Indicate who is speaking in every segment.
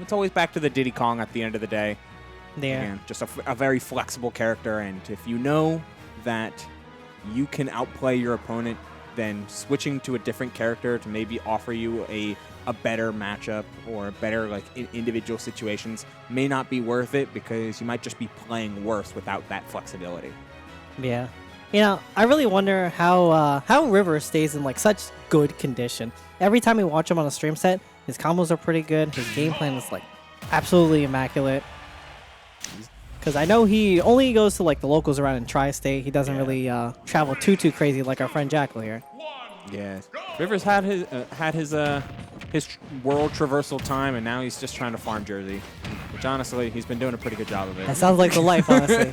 Speaker 1: it's always back to the Diddy Kong at the end of the day.
Speaker 2: Yeah.
Speaker 1: Again, just a very flexible character, and if you know that you can outplay your opponent, then switching to a different character to maybe offer you a better matchup or a better individual situations may not be worth it, because you might just be playing worse without that flexibility.
Speaker 2: Yeah. I really wonder how River stays in such good condition. Every time we watch him on a stream set, his combos are pretty good. His game plan is absolutely immaculate. Because I know he only goes to the locals around in Tri-State. He doesn't really travel too crazy like our friend Jakal here.
Speaker 1: Yeah, Rivers had his world traversal time, and now he's just trying to farm Jersey. Which honestly, he's been doing a pretty good job of it.
Speaker 2: That sounds like the life, honestly.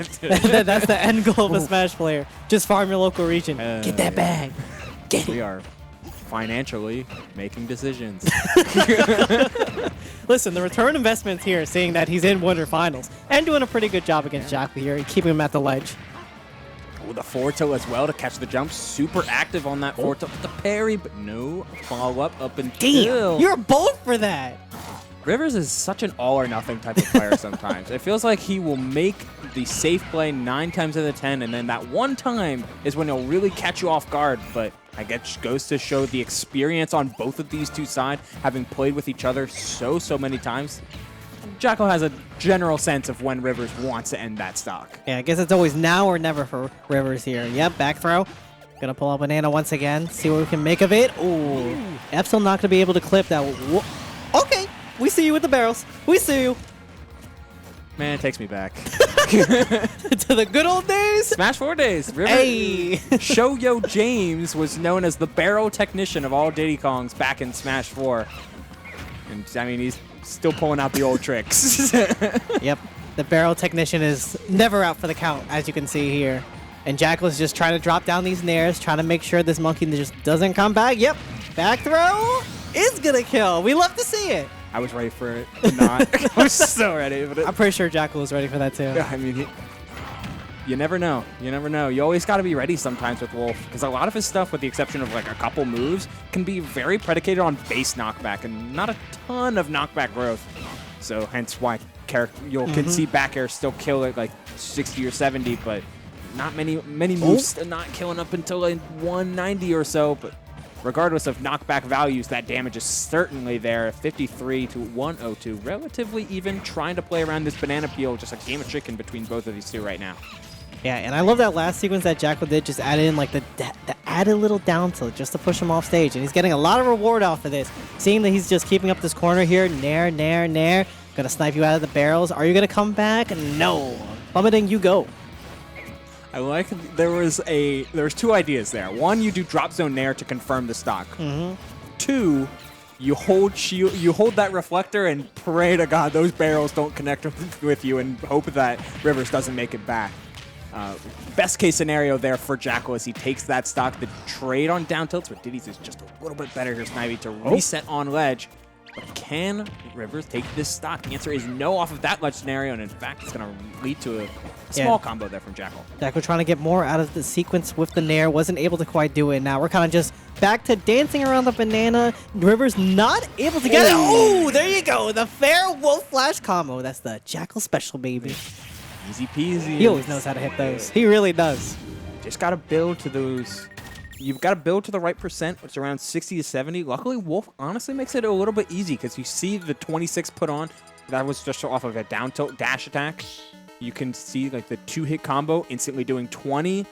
Speaker 2: That's the end goal of a Smash player. Just farm your local region. Get that bag. Get it.
Speaker 1: We are financially making decisions.
Speaker 2: Listen, the return investment here, seeing that he's in Winter Finals and doing a pretty good job against Jakal here, keeping him at the ledge.
Speaker 1: With a forward tilt as well to catch the jump. Super active on that forward tilt. The parry, but no follow-up up until...
Speaker 2: Damn, you're bold for that.
Speaker 1: Rivers is such an all-or-nothing type of player sometimes. It feels like he will make the safe play 9 times out of 10, and then that one time is when he'll really catch you off guard. But I guess goes to show the experience on both of these two sides, having played with each other so many times. Jakal has a general sense of when Rivers wants to end that stock.
Speaker 2: Yeah, I guess it's always now or never for Rivers here. Yep, back throw. Gonna pull out Banana once again, see what we can make of it. Ooh, Epsil not gonna be able to clip that. Okay, we see you with the barrels. We see you.
Speaker 1: Man, it takes me back.
Speaker 2: To the good old days?
Speaker 1: Smash 4 days. Rivers.
Speaker 2: Hey!
Speaker 1: Shoyo James was known as the barrel technician of all Diddy Kongs back in Smash 4. And I mean, he's still pulling out the old tricks.
Speaker 2: Yep, the barrel technician is never out for the count, as you can see here. And Jakal is just trying to drop down these nairs, trying to make sure this monkey just doesn't come back. Yep, back throw is gonna kill. We love to see it.
Speaker 1: I was ready for it to not. I was so ready. But
Speaker 2: I'm pretty sure Jakal was ready for that too.
Speaker 1: I mean, you never know. You never know. You always got to be ready sometimes with Wolf, because a lot of his stuff, with the exception of a couple moves, can be very predicated on base knockback and not a ton of knockback growth. So hence why you can see back air still kill it 60 or 70, but not many moves not killing up until 190 or so. But regardless of knockback values, that damage is certainly there. 53 to 102. Relatively even, trying to play around this banana peel. Just a game of chicken between both of these two right now.
Speaker 2: Yeah, and I love that last sequence that Jakal did, just added in the added little down tilt just to push him off stage. And he's getting a lot of reward off of this. Seeing that he's just keeping up this corner here. Nair, nair, nair. Gonna snipe you out of the barrels. Are you gonna come back? No. Plummeting you go.
Speaker 1: I like there was 2 ideas there. One, you do drop zone nair to confirm the stock. 2, you hold that reflector and pray to God those barrels don't connect with you, and hope that Rivers doesn't make it back. Best case scenario there for Jakal is he takes that stock. The trade on down tilts with Diddy's is just a little bit better here, Snivy, to reset on ledge. But can Rivers take this stock? The answer is no off of that ledge scenario, and in fact, it's going to lead to a small combo there from Jakal.
Speaker 2: Jakal trying to get more out of the sequence with the nair, wasn't able to quite do it. Now we're kind of just back to dancing around the banana. Rivers not able to get it. Oh, there you go. The fair wolf flash combo. That's the Jakal special, baby.
Speaker 1: Easy peasy.
Speaker 2: He always knows how to hit those. He really does.
Speaker 1: Just got to build to those. You've got to build to the right percent, which is around 60 to 70. Luckily, Wolf honestly makes it a little bit easy, because you see the 26 put on. That was just off of a down tilt dash attack. You can see the 2-hit combo instantly doing 20.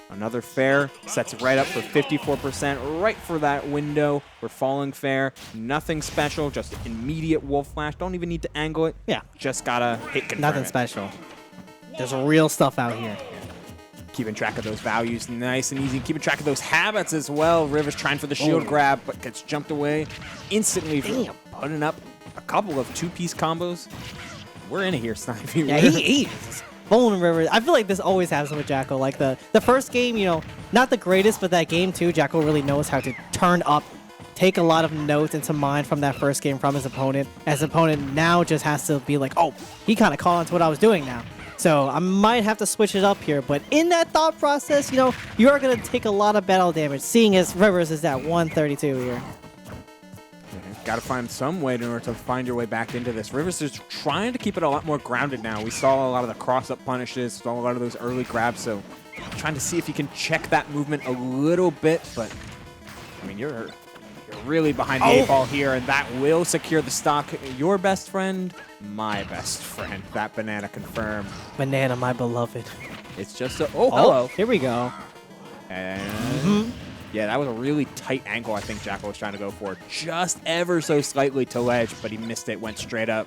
Speaker 1: Another fair sets it right up for 54%, right for that window. We're falling fair. Nothing special, just immediate Wolf Flash. Don't even need to angle it.
Speaker 2: Yeah.
Speaker 1: Just got to hit confirm.
Speaker 2: Nothing special. There's real stuff out here.
Speaker 1: Keeping track of those values nice and easy. Keeping track of those habits as well. Rivers trying for the shield grab, but gets jumped away instantly. Putting up a couple of 2-piece combos. We're in it here, Snivy.
Speaker 2: Yeah, he is. Bowling Rivers. I feel like this always happens with Jakal. The first game, not the greatest, but that game too, Jakal really knows how to turn up, take a lot of notes into mind from that first game from his opponent. His opponent now just has to be like, oh, he kind of caught on to what I was doing now. So I might have to switch it up here. But in that thought process, you are going to take a lot of battle damage, seeing as Rivers is at 132 here.
Speaker 1: got to find some way in order to find your way back into this. Rivers is trying to keep it a lot more grounded now. We saw a lot of the cross-up punishes, saw a lot of those early grabs, so trying to see if you can check that movement a little bit, but I mean, you're really behind the 8-ball here, and that will secure the stock. Your best friend, my best friend. That banana confirmed.
Speaker 2: Banana, my beloved.
Speaker 1: It's just a... Oh, hello.
Speaker 2: Here we go.
Speaker 1: And... Yeah, that was a really tight angle I think Jakal was trying to go for. Just ever so slightly to ledge, but he missed it, went straight up.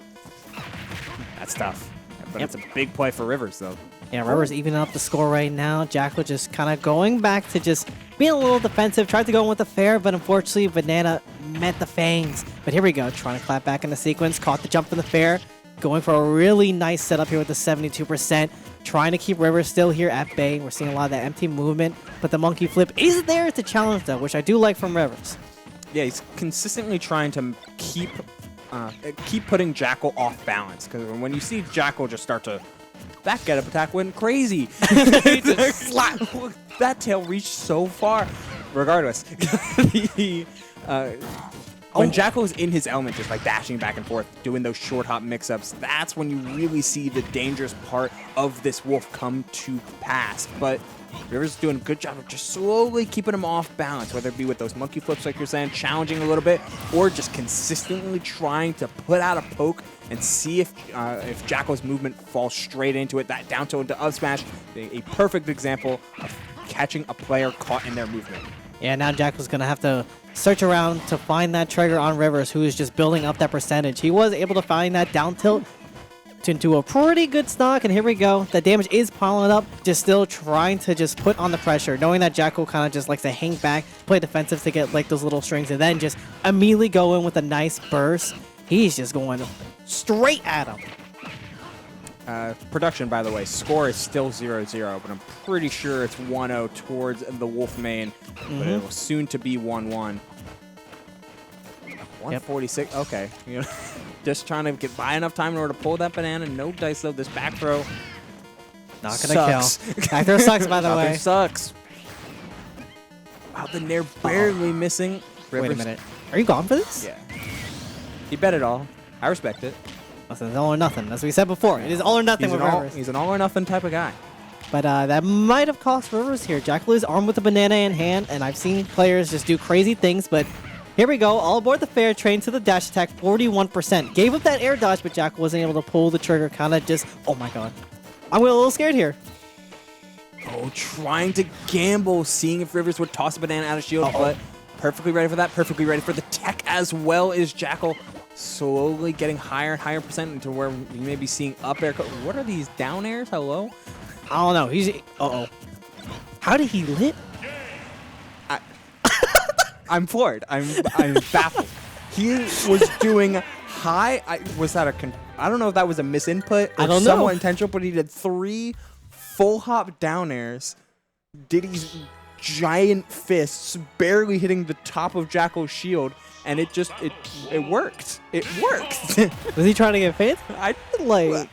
Speaker 1: That's tough. But it's a big play for Rivers, though.
Speaker 2: Yeah, Rivers evening up the score right now. Jakal just kind of going back to just being a little defensive. Tried to go in with the fair, but unfortunately, Banana met the fangs. But here we go, trying to clap back in the sequence. Caught the jump from the fair. Going for a really nice setup here with the 72%. Trying to keep Rivers still here at bay. We're seeing a lot of that empty movement, but the monkey flip is there to challenge though, which I do like from Rivers.
Speaker 1: Yeah, he's consistently trying to keep putting Jakal off balance, because when you see Jakal just start to... That get-up attack went crazy. That tail reached so far. Regardless, when Jakal is in his element, just like dashing back and forth, doing those short hop mix-ups, that's when you really see the dangerous part of this wolf come to pass. But Rivers is doing a good job of just slowly keeping him off balance, whether it be with those monkey flips like you're saying, challenging a little bit, or just consistently trying to put out a poke and see if Jakal's movement falls straight into it. That down tilt into up smash, a perfect example of catching a player caught in their movement.
Speaker 2: Yeah, now Jakal's going to have to search around to find that trigger on Rivers, who is just building up that percentage. He was able to find that down tilt into a pretty good stock, and here we go. The damage is piling up, just still trying to just put on the pressure, knowing that Jakal kind of just likes to hang back, play defensive to get like those little strings, and then just immediately go in with a nice burst. He's just going straight at him.
Speaker 1: Production, by the way, score is still 0-0, but I'm pretty sure it's 1-0 towards the Wolf main, but it will soon to be 1-1. 146, okay. You know, just trying to get by enough time in order to pull that banana. No dice, though. This back throw
Speaker 2: not gonna kill. Back throw sucks, by the way.
Speaker 1: Sucks. Wow, the nair barely missing. Rivers.
Speaker 2: Wait a minute. Are you gone for this?
Speaker 1: Yeah. He bet it all. I respect it.
Speaker 2: Listen, it's all or nothing. As we said before, it is all or nothing with Rivers.
Speaker 1: He's an all or nothing type of guy.
Speaker 2: But that might have cost Rivers here. Jakal is armed with a banana in hand, and I've seen players just do crazy things, but here we go. All aboard the fair, train to the dash attack, 41%. Gave up that air dodge, but Jakal wasn't able to pull the trigger. Kind of just, oh my god. I'm a little scared here.
Speaker 1: Oh, trying to gamble, seeing if Rivers would toss a banana out of shield, but perfectly ready for that. Perfectly ready for the tech as well as Jakal. Slowly getting higher and higher percent into where we may be seeing up air. What are these down airs? Hello?
Speaker 2: I don't know. He's How did he lit?
Speaker 1: I'm floored. I'm baffled. He was doing high. Was that I don't know if that was a misinput or
Speaker 2: I don't
Speaker 1: somewhat
Speaker 2: know.
Speaker 1: intentional, but he did 3 full hop down airs. Diddy's giant fists barely hitting the top of Jakal's shield. And it worked. It worked.
Speaker 2: Was he trying to get faith?
Speaker 1: I like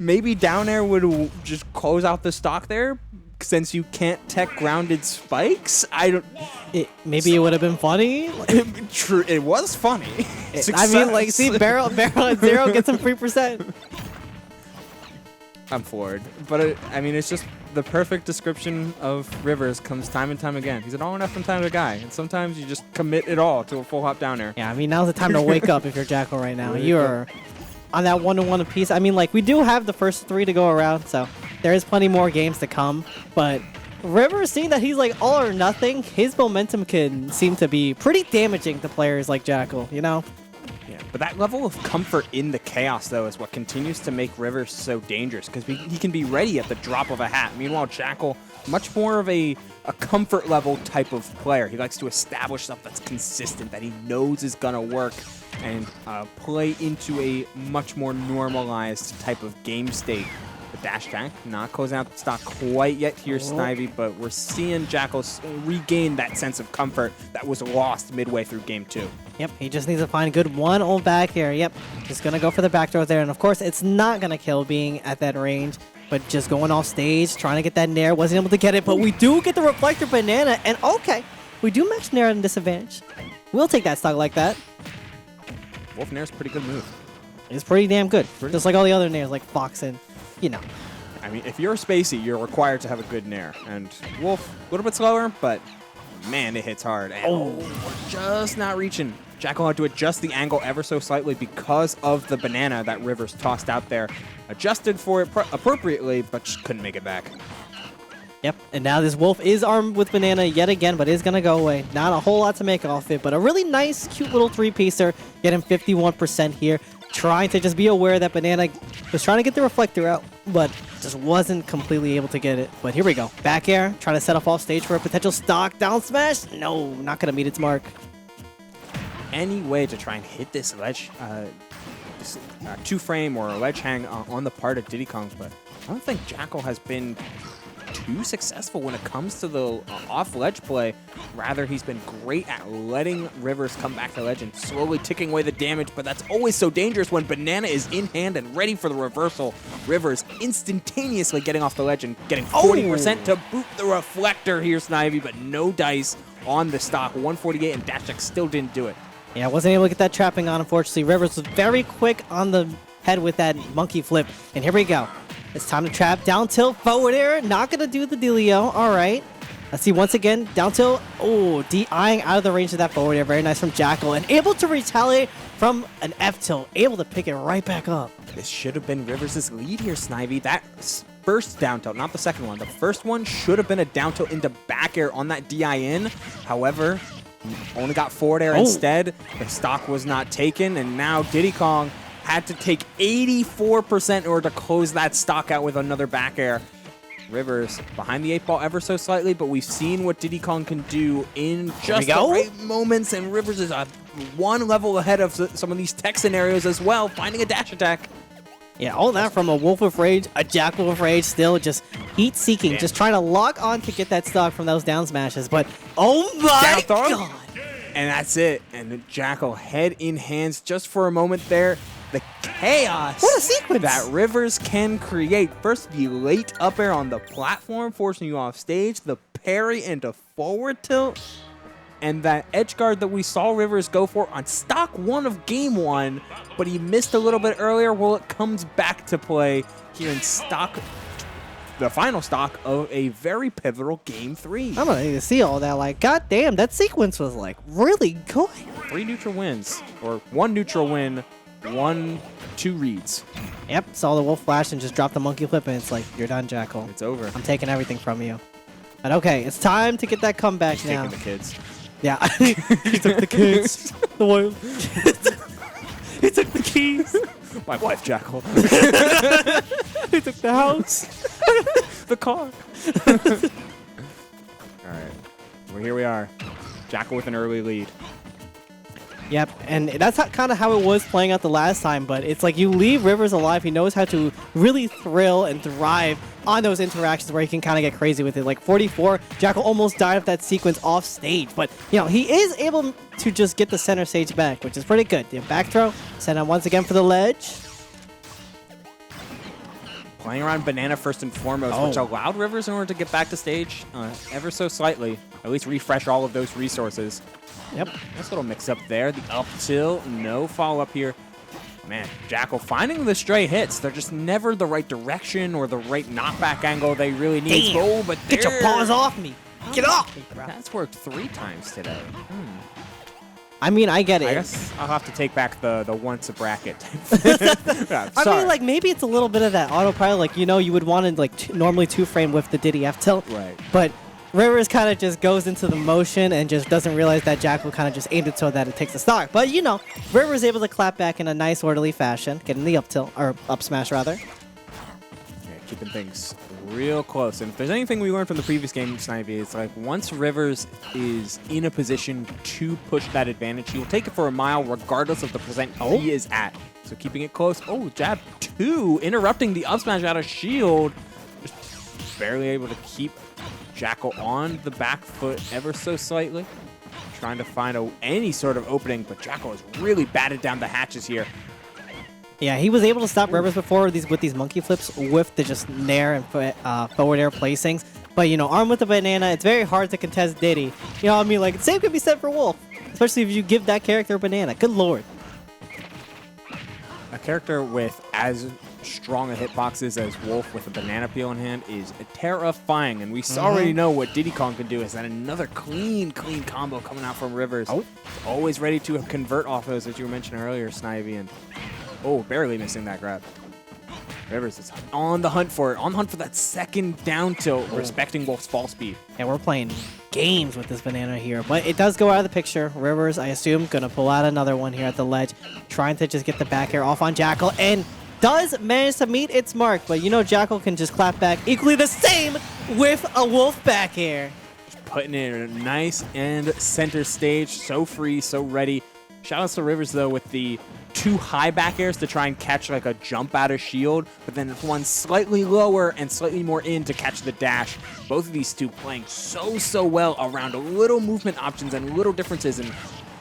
Speaker 1: maybe down air would just close out the stock there, since you can't tech grounded spikes.
Speaker 2: Maybe it would have been funny.
Speaker 1: True, it was funny.
Speaker 2: I mean, like, see, barrel at 0 gets some free percent.
Speaker 1: I'm floored, but I mean, it's just the perfect description of Rivers comes time and time again. He's an all or nothing type of guy, and sometimes you just commit it all to a full hop down air.
Speaker 2: Yeah, I mean, now's the time to wake up if you're Jakal right now. You are on that 1-to-1 apiece. I mean, like, we do have the first 3 to go around, so there is plenty more games to come. But Rivers, seeing that he's like all or nothing, his momentum can seem to be pretty damaging to players like Jakal, you know?
Speaker 1: Yeah, but that level of comfort in the chaos, though, is what continues to make Rivers so dangerous, because he can be ready at the drop of a hat. Meanwhile, Jakal, much more of a comfort level type of player. He likes to establish stuff that's consistent, that he knows is going to work, and play into a much more normalized type of game state. The dash attack, not closing out the stock quite yet here, Snivy, but we're seeing Jakal regain that sense of comfort that was lost midway through Game 2.
Speaker 2: Yep, he just needs to find a good 1-0 back here. Yep, just going to go for the back throw there. And of course, it's not going to kill being at that range, but just going off stage, trying to get that nair. Wasn't able to get it, but we do get the reflector banana. And okay, we do match nair at a disadvantage. We'll take that stock like that.
Speaker 1: Wolf Nair's a pretty good move.
Speaker 2: It's pretty damn good.
Speaker 1: Pretty
Speaker 2: Just like all the other Nairs, like Fox and, you know.
Speaker 1: I mean, if you're spacey, you're required to have a good Nair. And Wolf, a little bit slower, but man, it hits hard. And we're just not reaching. Jakal had to adjust the angle ever so slightly because of the banana that Rivers tossed out there. Adjusted for it appropriately, but just couldn't make it back.
Speaker 2: Yep, and now this Wolf is armed with banana yet again, but is going to go away. Not a whole lot to make off it, but a really nice, cute little three-piecer. Getting 51% here. Trying to just be aware that banana was trying to get the reflector out, but just wasn't completely able to get it. But here we go. Back air, trying to set up off stage for a potential stock down smash. No, not going to meet its mark.
Speaker 1: Any way to try and hit this ledge, two-frame or a ledge hang on the part of Diddy Kong, but I don't think Jakal has been too successful when it comes to the off-ledge play. Rather, he's been great at letting Rivers come back to ledge and slowly ticking away the damage, but that's always so dangerous when banana is in hand and ready for the reversal. Rivers instantaneously getting off the ledge and getting 40% to boot the reflector here, Snivy, but no dice on the stock. 148, and Dash Tech still didn't do it.
Speaker 2: Yeah, wasn't able to get that trapping on, unfortunately. Rivers was very quick on the head with that monkey flip, and here we go. It's time to trap. Down tilt, forward air. Not going to do the dealio. All right. Let's see once again. Down tilt. Oh, DIing out of the range of that forward air. Very nice from Jakal. And able to retaliate from an F tilt. Able to pick it right back up.
Speaker 1: This should have been Rivers' lead here, Snivy. That first down tilt, not the second one. The first one should have been a down tilt into back air on that DI in. However, only got forward air instead. The stock was not taken. And now Diddy Kong had to take 84% in order to close that stock out with another back air. Rivers behind the 8-ball ever so slightly, but we've seen what Diddy Kong can do in just the right moments, and Rivers is one level ahead of some of these tech scenarios as well, finding a dash attack.
Speaker 2: Yeah, all that from a Wolf of Rage, a Jakal of Rage, still just heat-seeking, just trying to lock on to get that stock from those down smashes, but oh my god!
Speaker 1: And that's it, and Jakal head in hands just for a moment there. The chaos
Speaker 2: what a sequence
Speaker 1: that Rivers can create. First, the late up air on the platform, forcing you off stage. The parry into forward tilt. And that edge guard that we saw Rivers go for on stock 1 of game 1, but he missed a little bit earlier. Well, it comes back to play here in stock, the final stock of a very pivotal game 3.
Speaker 2: I'm gonna need to see all that. Like, goddamn, that sequence was like really good.
Speaker 1: 3 neutral wins, or 1 neutral win. 2 reads.
Speaker 2: Yep, saw the Wolf flash and just dropped the monkey flip, and it's like, you're done, Jakal.
Speaker 1: It's over.
Speaker 2: I'm taking everything from you. But okay, it's time to get that comeback
Speaker 1: He's
Speaker 2: now.
Speaker 1: taking the kids.
Speaker 2: Yeah, he took the kids. The wild. He took the keys.
Speaker 1: My wife, Jakal.
Speaker 2: He took the house.
Speaker 1: The car. All right. Well, here we are. Jakal with an early lead.
Speaker 2: Yep, and that's kind of how it was playing out the last time, but it's like you leave Rivers alive. He knows how to really thrill and thrive on those interactions where he can kind of get crazy with it. Like 44, Jakal almost died of that sequence off stage, but you know, he is able to just get the center stage back, which is pretty good. The back throw, send him once again for the ledge.
Speaker 1: Playing around banana first and foremost, which allowed Rivers in order to get back to stage ever so slightly. At least refresh all of those resources.
Speaker 2: Yep.
Speaker 1: Nice little mix-up there. The up tilt, no follow-up here. Man, Jakal finding the stray hits. They're just never the right direction or the right knockback angle they really need.
Speaker 2: Damn.
Speaker 1: Oh, but
Speaker 2: get your paws off me. Get off me, bro.
Speaker 1: That's worked 3 times today.
Speaker 2: I mean, I get it.
Speaker 1: I guess I'll have to take back the once a bracket.
Speaker 2: I mean, like, maybe it's a little bit of that autopilot. Like, you know, you would want to, like, normally 2-frame with the Diddy F tilt.
Speaker 1: Right.
Speaker 2: But Rivers kind of just goes into the motion and just doesn't realize that Jakal kind of just aimed it so that it takes the stock. But, you know, Rivers able to clap back in a nice, orderly fashion, getting the up tilt, or up smash, rather.
Speaker 1: Yeah, keeping things real close. And if there's anything we learned from the previous game, Snivy, it's like once Rivers is in a position to push that advantage, he will take it for a mile regardless of the percent he is at. So keeping it close. Oh, jab 2, interrupting the up smash out of shield. Just barely able to keep Jakal on the back foot ever so slightly. Trying to find any sort of opening, but Jakal has really batted down the hatches here.
Speaker 2: Yeah, he was able to stop Rivers before with these monkey flips with the just nair and forward air placings. But, you know, armed with the banana, it's very hard to contest Diddy. You know what I mean? Like, same could be said for Wolf, especially if you give that character a banana. Good lord.
Speaker 1: character with as strong a hitboxes as Wolf with a banana peel in hand is terrifying, and we already know what Diddy Kong can do. Is that another clean combo coming out from Rivers?
Speaker 2: Oh.
Speaker 1: Always ready to convert off those, as you were mentioning earlier, Snivy, and barely missing that grab. Rivers is on the hunt for it, on the hunt for that second down tilt, respecting Wolf's fall speed.
Speaker 2: And we're playing games with this banana here, but it does go out of the picture. Rivers, I assume, gonna pull out another one here at the ledge, trying to just get the back air off on Jakal, and does manage to meet its mark, but you know Jakal can just clap back equally the same with a Wolf back air.
Speaker 1: Putting it in a nice and center stage, so free, so ready. Shout outs to Rivers, though, with the 2 high back airs to try and catch like a jump out of shield, but then one slightly lower and slightly more in to catch the dash. Both of these two playing so well around little movement options and little differences, and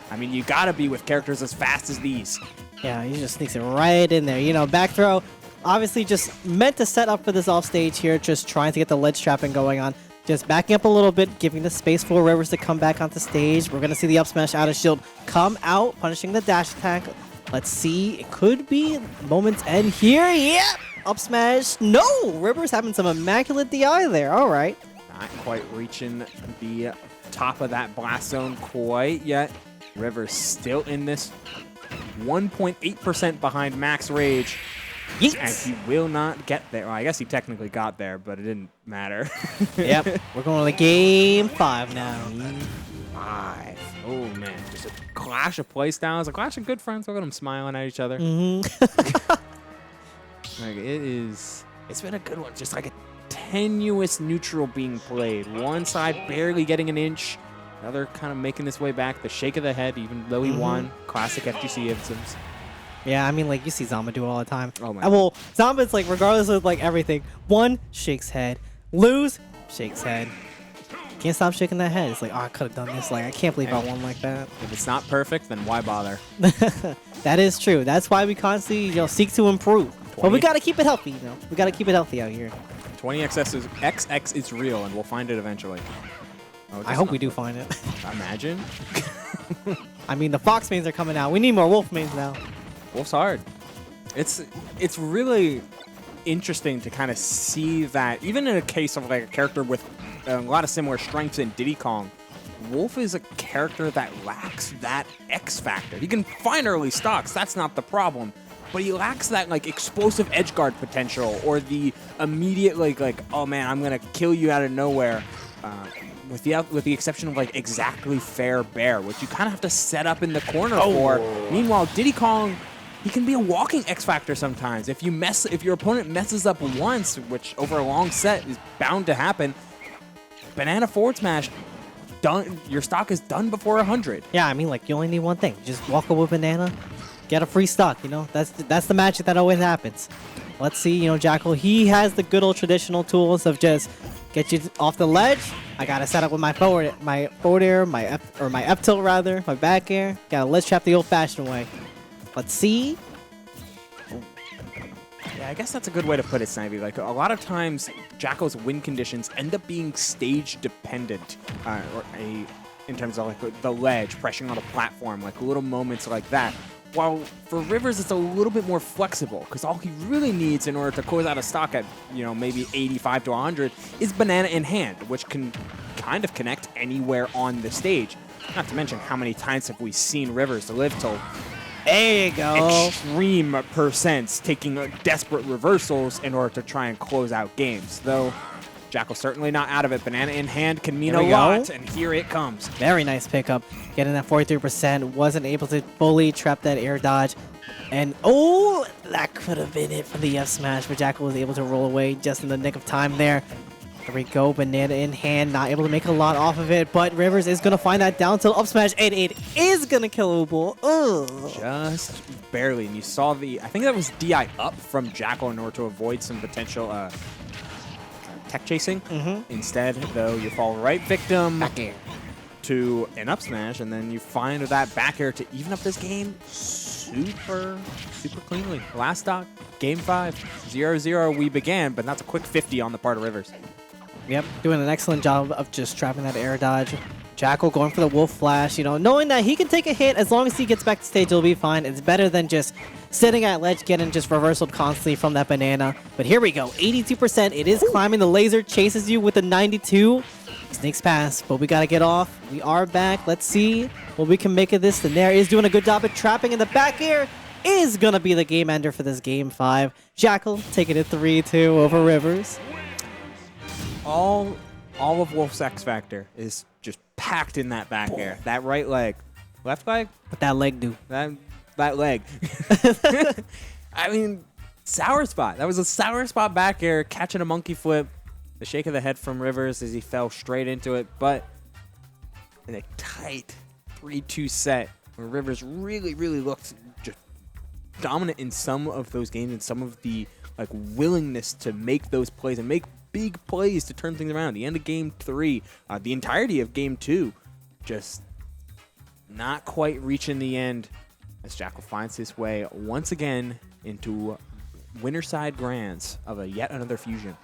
Speaker 1: I mean, you gotta be with characters as fast as these.
Speaker 2: Yeah, he just sneaks it right in there. You know, back throw, obviously just meant to set up for this off stage here, just trying to get the ledge trapping going on. Just backing up a little bit, giving the space for Rivers to come back onto stage. We're going to see the up smash out of shield come out, punishing the dash attack. Let's see. It could be moment's end here. Yep. Up smash. No! Rivers having some immaculate DI there. All right.
Speaker 1: Not quite reaching the top of that blast zone quite yet. Rivers still in this 1.8% behind max rage.
Speaker 2: Yeet.
Speaker 1: And he will not get there. Well, I guess he technically got there, but it didn't matter.
Speaker 2: Yep. We're going to game 5 now.
Speaker 1: 5. Oh, man. Just a clash of play styles. A clash of good friends. Look at them smiling at each other. Like, it's been a good one. Just like a tenuous neutral being played. One side barely getting an inch. The other kind of making this way back. The shake of the head, even though he won. Classic FGC instance.
Speaker 2: Yeah, I mean, like, you see Zamba do it all the time.
Speaker 1: Oh, my
Speaker 2: Well, Zamba's, like, regardless of, like, everything, one, shakes head. Lose, shakes head. Can't stop shaking that head. It's like, oh, I could have done this. Like, I can't believe I won like that.
Speaker 1: If it's not perfect, then why bother?
Speaker 2: That is true. That's why we constantly, seek to improve. But we got to keep it healthy, We got to keep it healthy out here.
Speaker 1: 20XX is real, and we'll find it eventually. Oh,
Speaker 2: I hope we do find it.
Speaker 1: Imagine.
Speaker 2: I mean, the Fox mains are coming out. We need more Wolf mains now.
Speaker 1: Wolf's hard. It's really interesting to kind of see that even in a case of like a character with a lot of similar strengths in Diddy Kong, Wolf is a character that lacks that X factor. He can find early stocks, that's not the problem, but he lacks that like explosive edge guard potential or the immediate like oh man, I'm gonna kill you out of nowhere. With the exception of like exactly fair bear, which you kind of have to set up in the corner for. Meanwhile, Diddy Kong, he can be a walking X factor sometimes. If your opponent messes up once, which over a long set is bound to happen, banana forward smash, done. Your stock is done before 100.
Speaker 2: Yeah, I mean, like, you only need one thing. Just walk away with banana, get a free stock, That's the magic that always happens. Let's see, Jakal, he has the good old traditional tools of just get you off the ledge. I gotta set up with my forward air, my F tilt rather, my back air. Gotta ledge trap the old-fashioned way. Let's see.
Speaker 1: Yeah, I guess that's a good way to put it, Snivy. Like, a lot of times, Jakal's win conditions end up being stage-dependent, in terms of, like, the ledge, pressuring on a platform, like, little moments like that. While for Rivers, it's a little bit more flexible, because all he really needs in order to close out a stock at, maybe 85 to 100 is banana in hand, which can kind of connect anywhere on the stage. Not to mention how many times have we seen Rivers live till
Speaker 2: there you go.
Speaker 1: Extreme percents, taking desperate reversals in order to try and close out games. Though Jakal certainly not out of it. Banana in hand can mean a lot, and here it comes.
Speaker 2: Very nice pickup. Getting that 43%. Wasn't able to fully trap that air dodge. And, oh, that could have been it for the F smash, but Jakal was able to roll away just in the nick of time there. There we go, banana in hand, not able to make a lot off of it, but Rivers is going to find that down tilt up smash, and it is going to kill Ubu. Ugh.
Speaker 1: Just barely, and you saw I think that was DI up from Jakal in order to avoid some potential tech chasing. Instead, though, you fall right victim
Speaker 2: back air
Speaker 1: to an up smash, and then you find that back air to even up this game super cleanly. Last stock, game 5, 0-0 we began, but that's a quick 50 on the part of Rivers.
Speaker 2: Yep, doing an excellent job of just trapping that air dodge. Jakal going for the Wolf Flash, you know, knowing that he can take a hit as long as he gets back to stage, he'll be fine. It's better than just sitting at ledge, getting just reversaled constantly from that banana. But here we go, 82%. It is climbing. The laser chases you with the 92. Sneaks past, but we gotta get off. We are back. Let's see what we can make of this. The Nair is doing a good job at trapping in the back air. Is gonna be the game ender for this game 5. Jakal taking it 3-2 over Rivers.
Speaker 1: All of Wolf's X Factor is just packed in that back air. That right leg. Left leg?
Speaker 2: What that leg do?
Speaker 1: That leg. I mean, sour spot. That was a sour spot back air, catching a monkey flip. The shake of the head from Rivers as he fell straight into it, but in a tight 3-2 set where Rivers really, really looked just dominant in some of those games and some of the like willingness to make those plays and make big plays to turn things around. The end of game 3, the entirety of game 2, just not quite reaching the end as Jakal finds his way once again into winner side grands of a yet another fusion.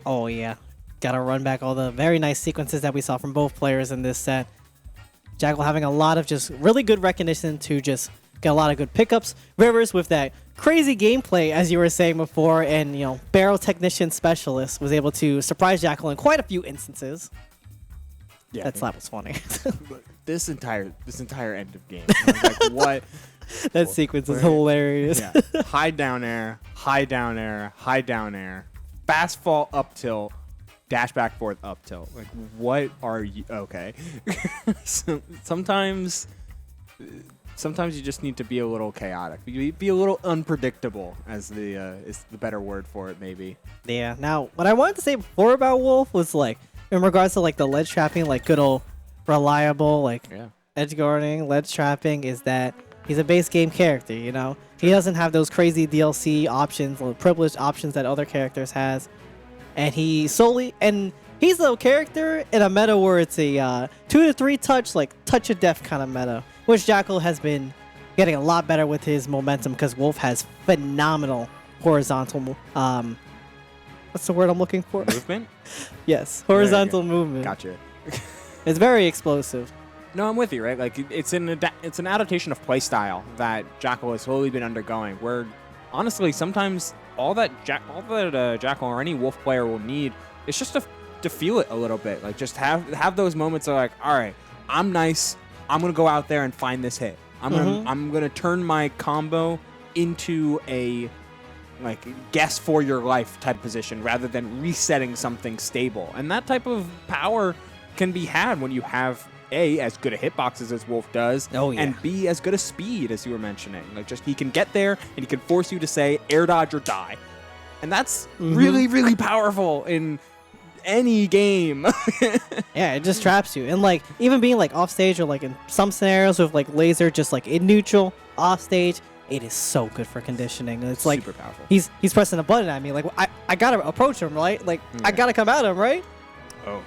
Speaker 2: Oh, yeah. Gotta run back all the very nice sequences that we saw from both players in this set. Jakal having a lot of just really good recognition to just get a lot of good pickups. Rivers with that crazy gameplay, as you were saying before, and, you know, barrel technician specialist was able to surprise Jakal in quite a few instances.
Speaker 1: Yeah,
Speaker 2: that slap was funny.
Speaker 1: this entire end of game. I was like, what?
Speaker 2: That sequence is hilarious.
Speaker 1: Yeah. High down air, high down air, high down air. Fast fall up tilt, dash back forth up tilt. Like, what are you? Okay. Sometimes you just need to be a little chaotic. Be a little unpredictable, as is the better word for it, maybe.
Speaker 2: Yeah. Now, what I wanted to say before about Wolf was like, in regards to like the ledge trapping, like good old reliable, like edge guarding, ledge trapping, is that he's a base game character, you know? He doesn't have those crazy DLC options or privileged options that other characters has. And he's a character in a meta where it's a 2 to 3 touch, like touch of death kind of meta, which Jakal has been getting a lot better with his momentum because Wolf has phenomenal horizontal, what's the word I'm looking for?
Speaker 1: Movement?
Speaker 2: Yes, horizontal movement.
Speaker 1: Gotcha.
Speaker 2: It's very explosive.
Speaker 1: No, I'm with you, right? Like, it's an adaptation of playstyle that Jakal has slowly been undergoing, where, honestly, sometimes all that Jakal or any Wolf player will need is just to feel it a little bit. Like, just have those moments of like, all right, I'm nice. I'm gonna go out there and find this hit. I'm gonna turn my combo into a like guess for your life type position rather than resetting something stable. And that type of power can be had when you have A, as good a hitboxes as Wolf does, and B, as good a speed as you were mentioning. Like, just he can get there and he can force you to say air dodge or die. And that's really, really powerful in any game.
Speaker 2: Yeah, it just traps you. And like even being like off stage or like in some scenarios with like laser just like in neutral off stage, it is so good for conditioning. It's like
Speaker 1: super powerful.
Speaker 2: He's pressing a button at me. Like I gotta approach him, right? Like I gotta come at him, right?
Speaker 1: Oh.